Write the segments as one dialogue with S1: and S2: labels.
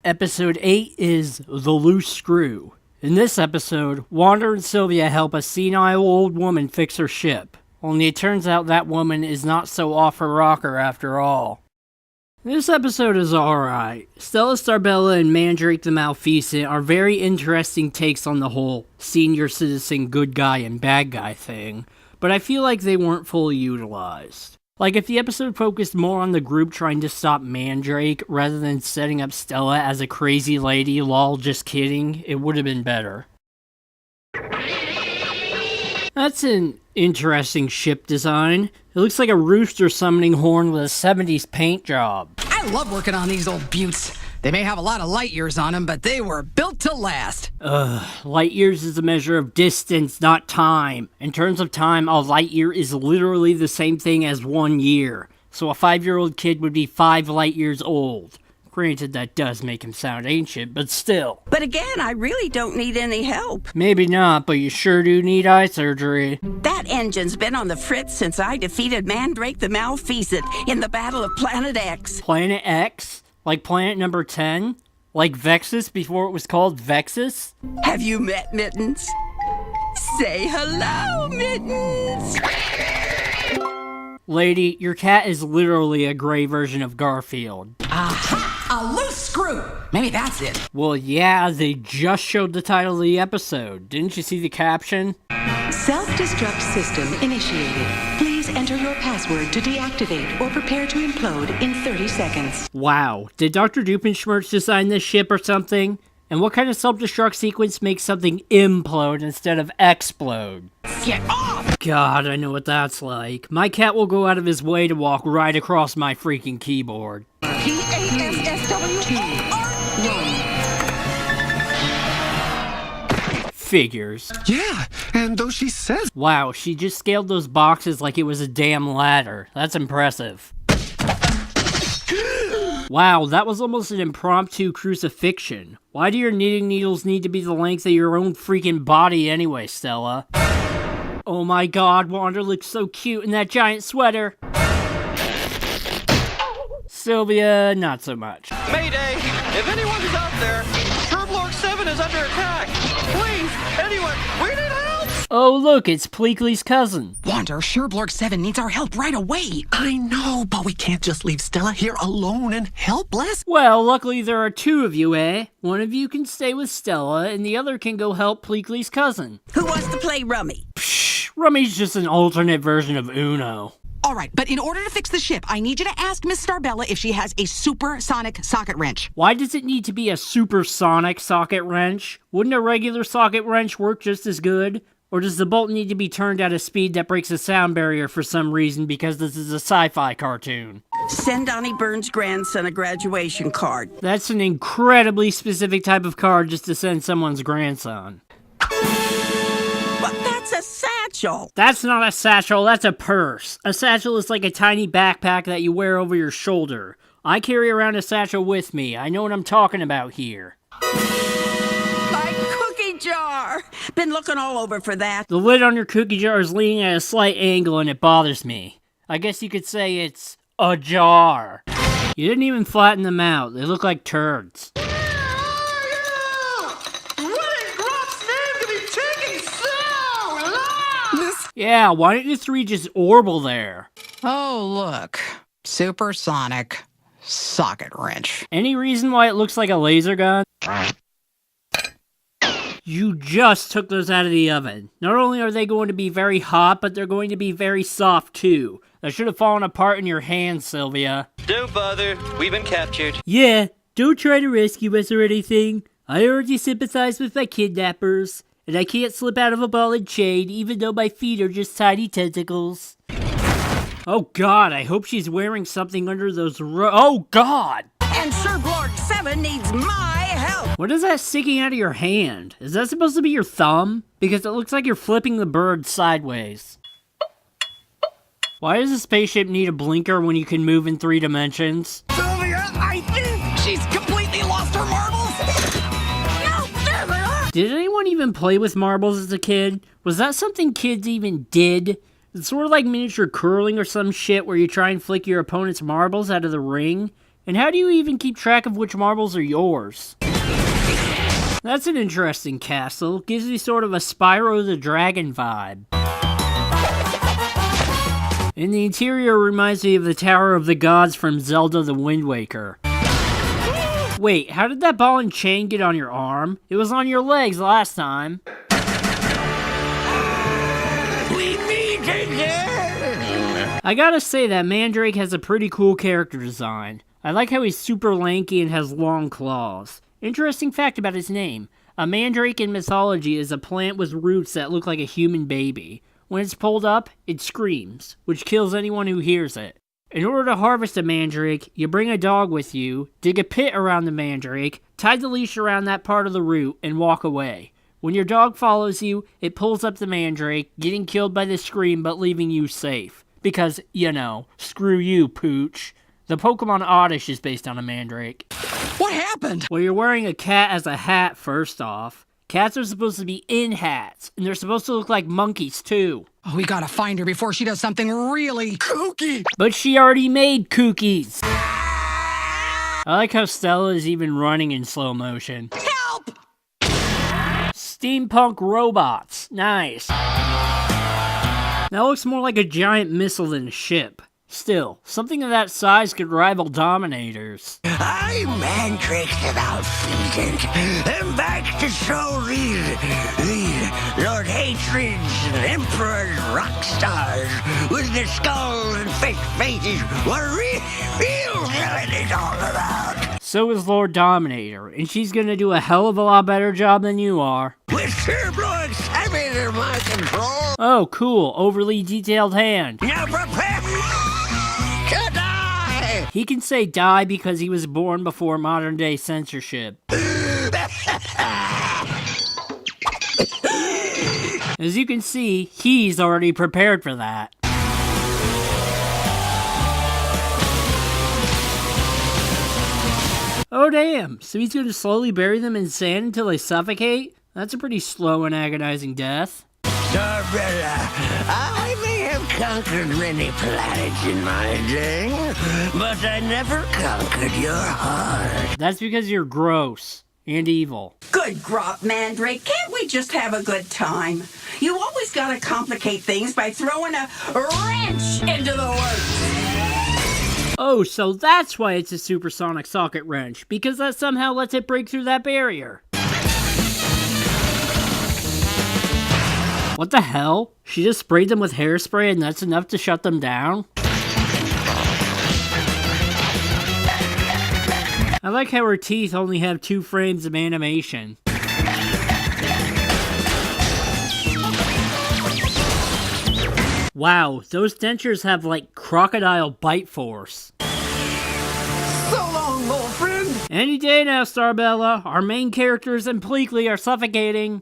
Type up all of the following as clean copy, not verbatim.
S1: Episode 8 is The Loose Screw. In this episode, Wander and Sylvia help a senile old woman fix her ship. Only it turns out that woman is not so off her rocker after all. This episode is alright. Stella Starbella and Mandrake the Malfeasant are very interesting takes on the whole senior citizen good guy and bad guy thing, but I feel like they weren't fully utilized. Like, if the episode focused more on the group trying to stop Mandrake rather than setting up Stella as a crazy lady, lol, just kidding, it would have been better. That's an interesting ship design. It looks like a rooster summoning horn with a 70s paint job.
S2: I love working on these old buttes. They may have a lot of light years on them, but they were built to last.
S1: Light years is a measure of distance, not time. In terms of time, a light year is literally the same thing as 1 year. So a 5-year-old kid would be 5 light years old. Granted, that does make him sound ancient, but still.
S3: But again, I really don't need any help.
S1: Maybe not, but you sure do need eye surgery.
S3: That engine's been on the fritz since I defeated Mandrake the Malfeasant in the Battle of Planet X.
S1: Planet X? Like planet number 10? Like Vexus before it was called Vexus?
S3: Have you met Mittens? Say hello, Mittens!
S1: Lady, your cat is literally a gray version of Garfield.
S2: Aha! A loose screw! Maybe that's it.
S1: Well, yeah, they just showed the title of the episode. Didn't you see the caption?
S4: Self-destruct system initiated. Please enter your password to deactivate or prepare to implode in 30 seconds.
S1: Wow, did Dr. Dupenschmerz design this ship or something? And what kind of self-destruct sequence makes something implode instead of explode?
S2: Get off!
S1: God, I know what that's like. My cat will go out of his way to walk right across my freaking keyboard. Figures.
S5: Yeah, and though she says...
S1: Wow, she just scaled those boxes like it was a damn ladder. That's impressive. Wow, that was almost an impromptu crucifixion. Why do your knitting needles need to be the length of your own freaking body anyway, Stella? Oh my god, Wander looks so cute in that giant sweater. Sylvia, not so much.
S6: Mayday! If anyone is out there, Sherblorg 7 is under attack! Please, anyone, we need help!
S1: Oh look, it's Pleakley's cousin.
S2: Wander, Sherblorg 7 needs our help right away.
S5: I know, but we can't just leave Stella here alone and helpless.
S1: Well, luckily there are 2 of you, eh? One of you can stay with Stella, and the other can go help Pleakley's cousin.
S3: Who wants to play Rummy?
S1: Psh, Rummy's just an alternate version of Uno.
S2: All right, but in order to fix the ship, I need you to ask Miss Starbella if she has a supersonic socket wrench.
S1: Why does it need to be a supersonic socket wrench? Wouldn't a regular socket wrench work just as good? Or does the bolt need to be turned at a speed that breaks a sound barrier for some reason because this is a sci-fi cartoon?
S3: Send Donnie Burns' grandson a graduation card.
S1: That's an incredibly specific type of card just to send someone's grandson.
S3: But that's a satchel.
S1: That's not a satchel, that's a purse. A satchel is like a tiny backpack that you wear over your shoulder. I carry around a satchel with me. I know what I'm talking about here.
S3: My cookie jar. Been looking all over for that.
S1: The lid on your cookie jar is leaning at a slight angle and it bothers me. I guess you could say it's a jar. You didn't even flatten them out. They look like turds. Yeah, why don't you 3 just orbital there?
S2: Oh, look. Supersonic socket wrench.
S1: Any reason why it looks like a laser gun? You just took those out of the oven. Not only are they going to be very hot, but they're going to be very soft too. That should have fallen apart in your hands, Sylvia.
S6: Don't bother, we've been captured.
S1: Yeah, don't try to rescue us or anything. I already sympathize with my kidnappers. And I can't slip out of a ball and chain, even though my feet are just tiny tentacles. Oh god, I hope she's wearing something under those oh god!
S3: And Sherblorg 7 needs my help.
S1: What is that sticking out of your hand? Is that supposed to be your thumb? Because it looks like you're flipping the bird sideways. Why does a spaceship need a blinker when you can move in 3 dimensions?
S2: Sylvia, I think she's completely lost her marbles.
S1: Did anyone even play with marbles as a kid? Was that something kids even did? It's sort of like miniature curling or some shit where you try and flick your opponent's marbles out of the ring. And how do you even keep track of which marbles are yours? That's an interesting castle. Gives me sort of a Spyro the Dragon vibe. And the interior reminds me of the Tower of the Gods from Zelda the Wind Waker. Wait, how did that ball and chain get on your arm? It was on your legs last time.
S3: We meet again!
S1: I gotta say that Mandrake has a pretty cool character design. I like how he's super lanky and has long claws. Interesting fact about his name. A mandrake in mythology is a plant with roots that look like a human baby. When it's pulled up, it screams, which kills anyone who hears it. In order to harvest a mandrake, you bring a dog with you, dig a pit around the mandrake, tie the leash around that part of the root, and walk away. When your dog follows you, it pulls up the mandrake, getting killed by the scream but leaving you safe. Because, you know, screw you, pooch. The Pokemon Oddish is based on a mandrake.
S2: What happened?
S1: Well, you're wearing a cat as a hat, first off. Cats are supposed to be in hats, and they're supposed to look like monkeys, too.
S2: Oh, we gotta find her before she does something really kooky.
S1: But she already made kookies. I like how Stella is even running in slow motion.
S2: Help!
S1: Steampunk robots. Nice. That looks more like a giant missile than a ship. Still, something of that size could rival Dominators.
S3: I mandrakes about feet and back to show these Lord Hatreds and Emperors, rock stars with their skulls and fake faces what real villain is all about.
S1: So is Lord Dominator, and she's gonna do a hell of a lot better job than you are.
S3: With sure-blowing savage in my control.
S1: Oh, cool. Overly detailed hand.
S3: Now prepare to die!
S1: He can say die because he was born before modern-day censorship. As you can see, he's already prepared for that. Oh damn, so he's gonna slowly bury them in sand until they suffocate? That's a pretty slow and agonizing death.
S3: Starbella, I may have conquered many planets in my day, but I never conquered your heart.
S1: That's because you're gross and evil.
S3: Good grop, Mandrake. Can't we just have a good time? You always gotta complicate things by throwing a wrench into the works.
S1: Oh, so that's why it's a supersonic socket wrench, because that somehow lets it break through that barrier. What the hell? She just sprayed them with hairspray and that's enough to shut them down? I like how her teeth only have 2 frames of animation. Wow, those dentures have like crocodile bite force.
S2: So long, old friend.
S1: Any day now, Starbella. Our main characters and Pleakley are suffocating.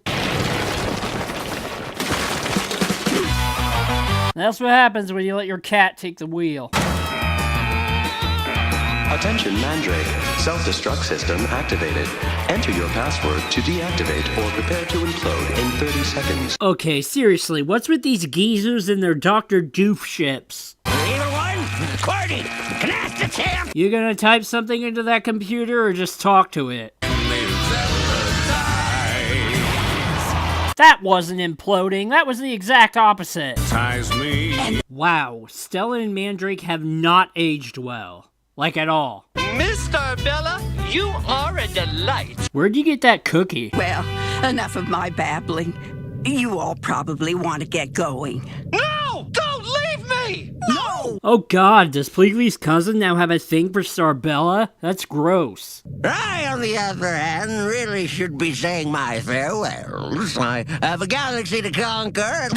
S1: That's what happens when you let your cat take the wheel.
S7: Attention Mandrake. Self-destruct system activated. Enter your password to deactivate or prepare to implode in 30 seconds.
S1: Okay, seriously, what's with these geezers and their Dr. Doof ships?
S3: Either one? Cordy, can I ask the champ?
S1: You gonna type something into that computer or just talk to it? That wasn't imploding, that was the exact opposite.
S8: Ties me.
S1: Wow, Stella and Mandrake have not aged well. Like at all.
S6: Miss Starbella, you are a delight.
S1: Where'd you get that cookie?
S3: Well, enough of my babbling. You all probably want to get going.
S6: No! Don't leave me!
S3: No!
S1: Oh god, does Pleakley's cousin now have a thing for Starbella? That's gross.
S3: I, on the other hand, really should be saying my farewells. I have a galaxy to conquer.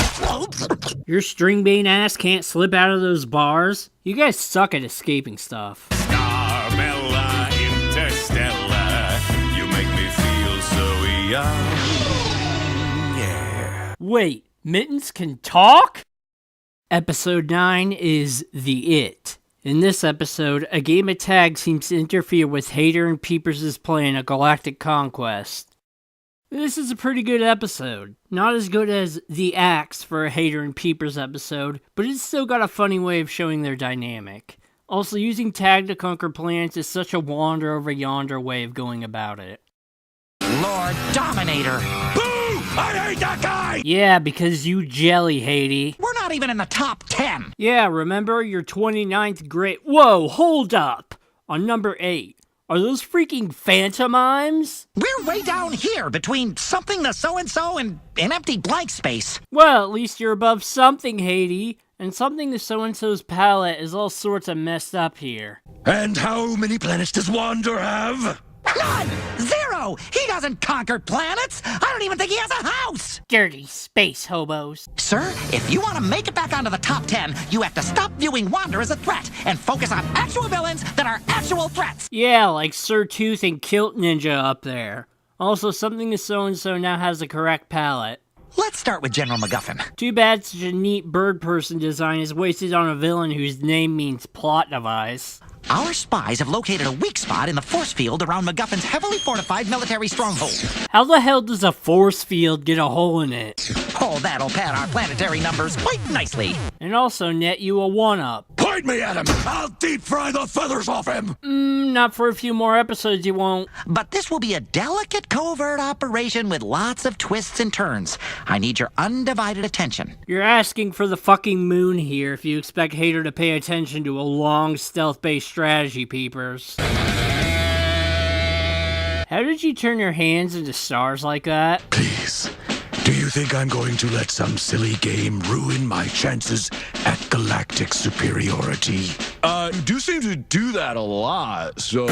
S1: Your string-bean ass can't slip out of those bars? You guys suck at escaping stuff.
S8: Starbella, Interstellar, you make me feel so young. Yeah.
S1: Wait, Mittens can talk? Episode 9 is The It. In this episode, a game of tag seems to interfere with Hater and Peepers' plan of galactic conquest. This is a pretty good episode. Not as good as The Axe for a Hater and Peepers episode, but it's still got a funny way of showing their dynamic. Also, using tag to conquer planets is such a Wander Over Yonder way of going about it.
S9: Lord Dominator.
S3: Boo! I hate that guy!
S1: Yeah, because you jelly, Haiti.
S9: We're not even in the top 10.
S1: Yeah, remember your 29th grade... Whoa, hold up! On number 8. Are those freaking pantomimes?
S9: We're way down here between something the so-and-so and an empty blank space.
S1: Well, at least you're above something, Haiti. And something the so-and-so's palette is all sorts of messed up here.
S3: And how many planets does Wander have?
S9: None! 0! He doesn't conquer planets! I don't even think he has a house!
S1: Dirty space hobos.
S9: Sir, if you want to make it back onto the top 10, you have to stop viewing Wander as a threat and focus on actual villains that are actual threats!
S1: Yeah, like Sir Tooth and Kilt Ninja up there. Also, something the so-and-so now has the correct palette.
S9: Let's start with General MacGuffin.
S1: Too bad such a neat bird person design is wasted on a villain whose name means plot device.
S9: Our spies have located a weak spot in the force field around MacGuffin's heavily fortified military stronghold.
S1: How the hell does a force field get a hole in it?
S9: Oh, that'll pad our planetary numbers quite nicely.
S1: And also net you a 1-up.
S3: Point me at him! I'll deep fry the feathers off him!
S1: Not for a few more episodes you won't.
S9: But this will be a delicate covert operation with lots of twists and turns. I need your undivided attention.
S1: You're asking for the fucking moon here if you expect Hater to pay attention to a long stealth-based strategy, peepers. How did you turn your hands into stars like that?
S3: Please, do you think I'm going to let some silly game ruin my chances at galactic superiority?
S10: You do seem to do that a lot, so...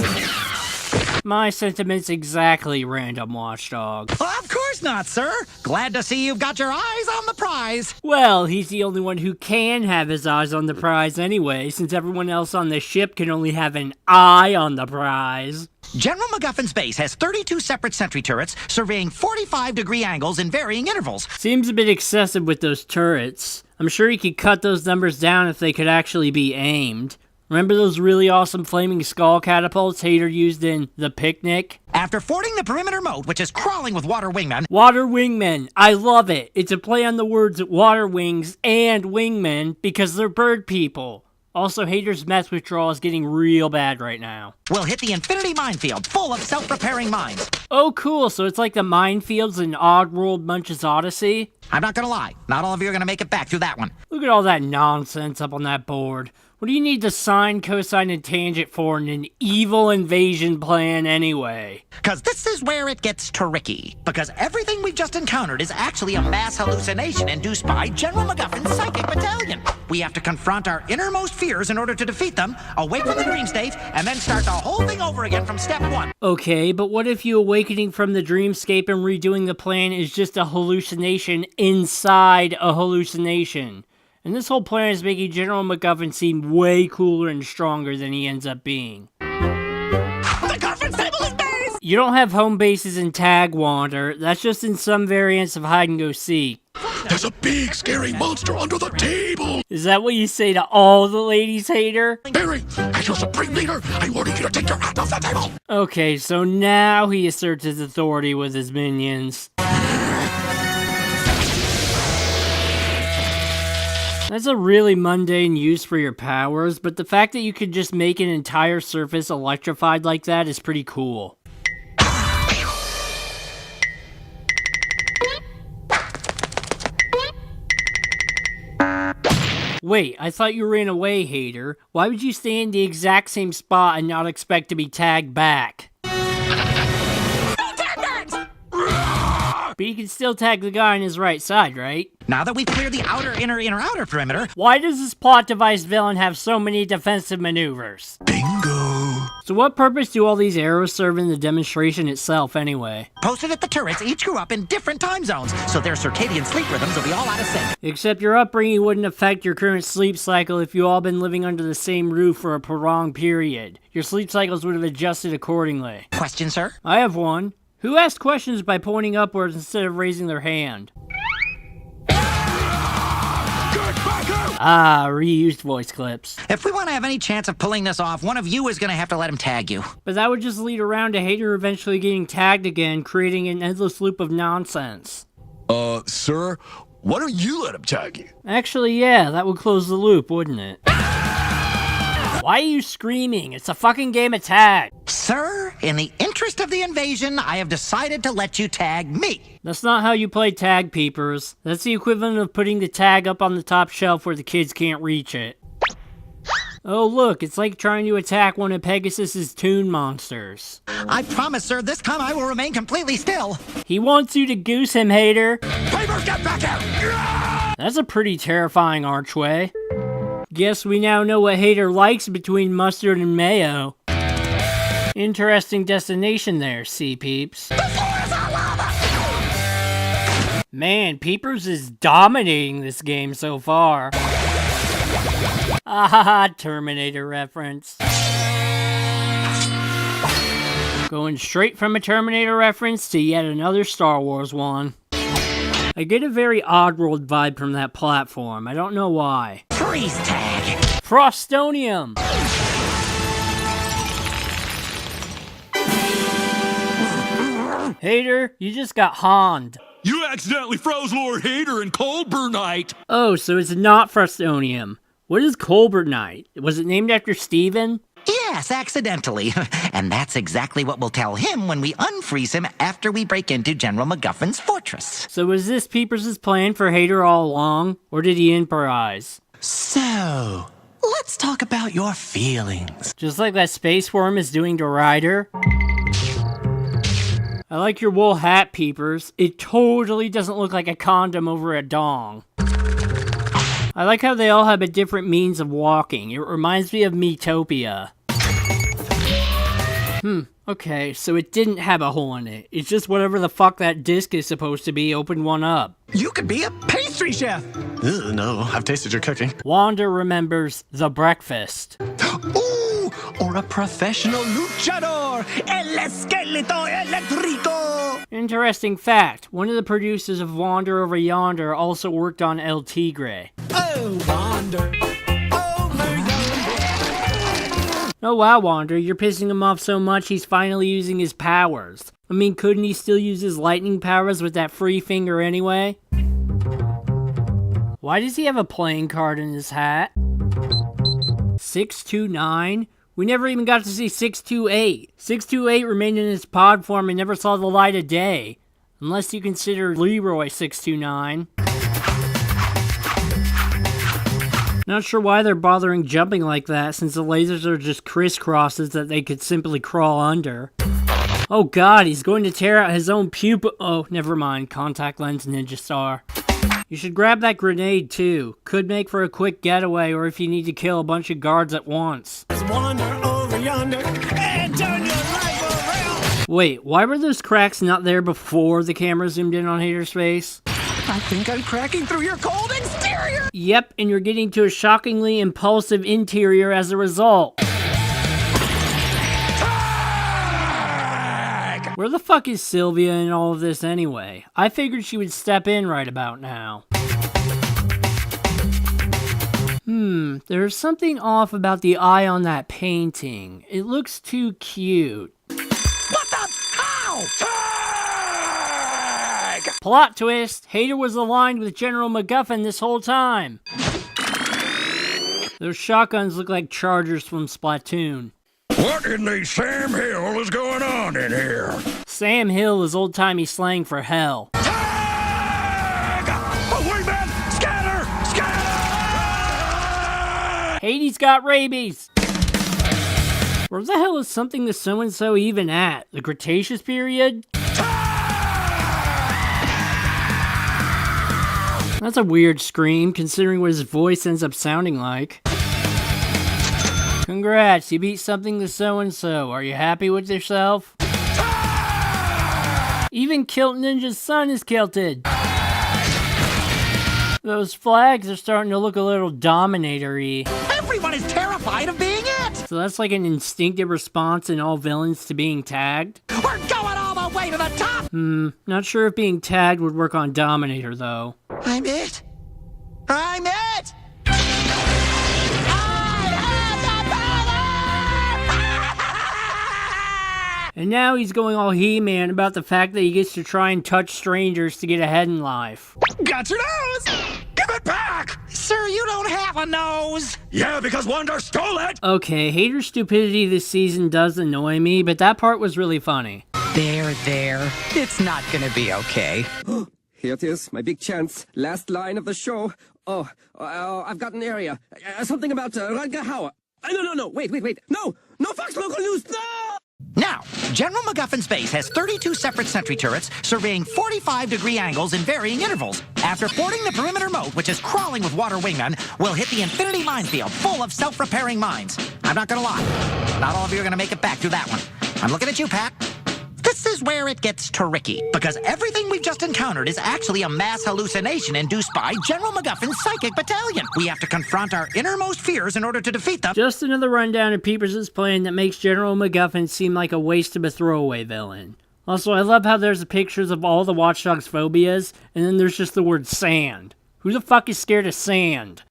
S1: My sentiments exactly, random watchdog.
S9: Of course not, sir. Glad to see you've got your eyes on the prize.
S1: Well, he's the only one who can have his eyes on the prize anyway, since everyone else on the ship can only have an eye on the prize.
S9: General MacGuffin's base has 32 separate sentry turrets surveying 45-degree angles in varying intervals.
S1: Seems a bit excessive with those turrets. I'm sure he could cut those numbers down if they could actually be aimed. Remember those really awesome flaming skull catapults Hater used in The Picnic?
S9: After fording the perimeter moat, which is crawling with water wingmen...
S1: Water wingmen. I love it. It's a play on the words water wings and wingmen because they're bird people. Also, Hater's meth withdrawal is getting real bad right now.
S9: We'll hit the infinity minefield, full of self-repairing mines.
S1: Oh, cool. So it's like the minefields in Oddworld Munch's Odyssey?
S9: I'm not gonna lie. Not all of you are gonna make it back through that one.
S1: Look at all that nonsense up on that board. What do you need the sine, cosine, and tangent for in an evil invasion plan anyway?
S9: Because this is where it gets tricky. Because everything we've just encountered is actually a mass hallucination induced by General MacGuffin's psychic battalion. We have to confront our innermost fears in order to defeat them, awake from the dream state, and then start the whole thing over again from step 1.
S1: Okay, but what if you awakening from the dreamscape and redoing the plan is just a hallucination inside a hallucination? And this whole plan is making General MacGuffin seem way cooler and stronger than he ends up being.
S9: MacGuffin's table is base!
S1: You don't have home bases in Tag Wander. That's just in some variants of hide and go seek.
S3: There's a big, scary monster under the table!
S1: Is that what you say to all the ladies, Hater?
S3: Barry, as your supreme leader, I order you to take your hand off the table!
S1: Okay, so now he asserts his authority with his minions. That's a really mundane use for your powers, but the fact that you could just make an entire surface electrified like that is pretty cool. Wait, I thought you ran away, Hater. Why would you stay in the exact same spot and not expect to be tagged back? But you can still tag the guy on his right side, right?
S9: Now that we've cleared the outer, outer perimeter...
S1: Why does this plot device villain have so many defensive maneuvers?
S3: Bingo!
S1: So what purpose do all these arrows serve in the demonstration itself, anyway?
S9: Posted at the turrets each grew up in different time zones, so their circadian sleep rhythms will be all out of sync.
S1: Except your upbringing wouldn't affect your current sleep cycle if you all been living under the same roof for a prolonged period. Your sleep cycles would have adjusted accordingly.
S9: Question, sir?
S1: I have one. Who asked questions by pointing upwards instead of raising their hand?
S3: Get back out!
S1: Ah, reused voice clips.
S9: If we want to have any chance of pulling this off, one of you is going to have to let him tag you.
S1: But that would just lead around to Hater eventually getting tagged again, creating an endless loop of nonsense.
S10: Sir, why don't you let him tag you?
S1: Actually, yeah, that would close the loop, wouldn't it? Why are you screaming? It's a fucking game of tag.
S9: Sir, in the interest of the invasion, I have decided to let you tag me.
S1: That's not how you play tag, peepers. That's the equivalent of putting the tag up on the top shelf where the kids can't reach it. Oh look, it's like trying to attack one of Pegasus's toon monsters.
S9: I promise, sir, this time I will remain completely still.
S1: He wants you to goose him, Hater.
S3: Papers, get back here!
S1: That's a pretty terrifying archway. Guess we now know what Hater likes between mustard and mayo. Interesting destination there, sea peeps. Man, Peepers is dominating this game so far. Ah, Terminator reference. Going straight from a Terminator reference to yet another Star Wars one. I get a very Oddworld vibe from that platform. I don't know why.
S9: Freeze tag.
S1: Frostonium! Hater, you just got Honned.
S10: You accidentally froze Lord Hater in Colburnite.
S1: Oh, so it's not Frostonium. What is Colburnite? Was it named after Steven?
S9: Yes, accidentally. And that's exactly what we'll tell him when we unfreeze him after we break into General MacGuffin's fortress.
S1: So was this Peepers' plan for Hater all along? Or did he improvise?
S5: So, let's talk about your feelings.
S1: Just like that space worm is doing to Ryder? I like your wool hat, Peepers. It totally doesn't look like a condom over a dong. I like how they all have a different means of walking. It reminds me of Metopia. Okay, so it didn't have a hole in it. It's just whatever the fuck that disc is supposed to be opened one up.
S5: You could be a pastry chef. No, I've tasted your cooking.
S1: Wander remembers The Breakfast.
S5: Ooh, or a professional luchador. El esqueleto eléctrico.
S1: Interesting fact, one of the producers of Wander Over Yonder also worked on El Tigre.
S5: Oh, Wander Over Yonder.
S1: Oh wow, Wander, you're pissing him off so much he's finally using his powers. I mean, couldn't he still use his lightning powers with that free finger anyway? Why does he have a playing card in his hat? 629? We never even got to see 628. 628 remained in his pod form and never saw the light of day. Unless you consider Leroy 629. Not sure why they're bothering jumping like that, since the lasers are just crisscrosses that they could simply crawl under. Oh god, he's going to tear out his own pupil. Oh, never mind. Contact lens ninja star. You should grab that grenade too. Could make for a quick getaway, or if you need to kill a bunch of guards at once.
S5: Wander over yonder and turn your life around.
S1: Wait, why were those cracks not there before the camera zoomed in on Hater's face?
S5: I think I'm cracking through your cold exterior.
S1: Yep, and you're getting to a shockingly impulsive interior as a result. Where the fuck is Sylvia in all of this anyway? I figured she would step in right about now. There's something off about the eye on that painting. It looks too cute.
S9: What the? Ow! Tag!
S1: Plot twist, Hater was aligned with General MacGuffin this whole time. Those shotguns look like chargers from Splatoon.
S3: What in the Sam Hill is going on in here?
S1: Sam Hill is old-timey slang for hell.
S3: Tag! Away, man! Scatter! Scatter!
S1: Hades got rabies! Where the hell is something to so-and-so even at? The Cretaceous period? That's a weird scream, considering what his voice ends up sounding like. Congrats, you beat something to so-and-so. Are you happy with yourself? Even Kilt Ninja's son is kilted. Those flags are starting to look a little Dominator-y.
S9: Everyone is terrified of being it.
S1: So that's like an instinctive response in all villains to being tagged?
S9: We're going all the way to the top.
S1: Not sure if being tagged would work on Dominator, though.
S9: I'm it. I'm it.
S1: And now he's going all He-Man about the fact that he gets to try and touch strangers to get ahead in life.
S10: Got your nose! Give it back!
S9: Sir, you don't have a nose!
S10: Yeah, because Wander stole it!
S1: Okay, hater stupidity this season does annoy me, but that part was really funny.
S2: There. It's not gonna be okay.
S11: Here it is, my big chance. Last line of the show. I've got an area. Something about Rutger Hauer. No, wait. No, Fox Local News, no!
S9: Now, General MacGuffin's base has 32 separate sentry turrets surveying 45-degree angles in varying intervals. After fording the perimeter moat, which is crawling with water wingmen, we'll hit the infinity minefield full of self-repairing mines. I'm not gonna lie, not all of you are gonna make it back through that one. I'm looking at you, Pat. This is where it gets tricky, because everything we've just encountered is actually a mass hallucination induced by General MacGuffin's psychic battalion. We have to confront our innermost fears in order to defeat them.
S1: Just another rundown of Peepers' plan that makes General MacGuffin seem like a waste of a throwaway villain. Also, I love how there's pictures of all the Watch Dogs phobias, and then there's just the word sand. Who the fuck is scared of sand?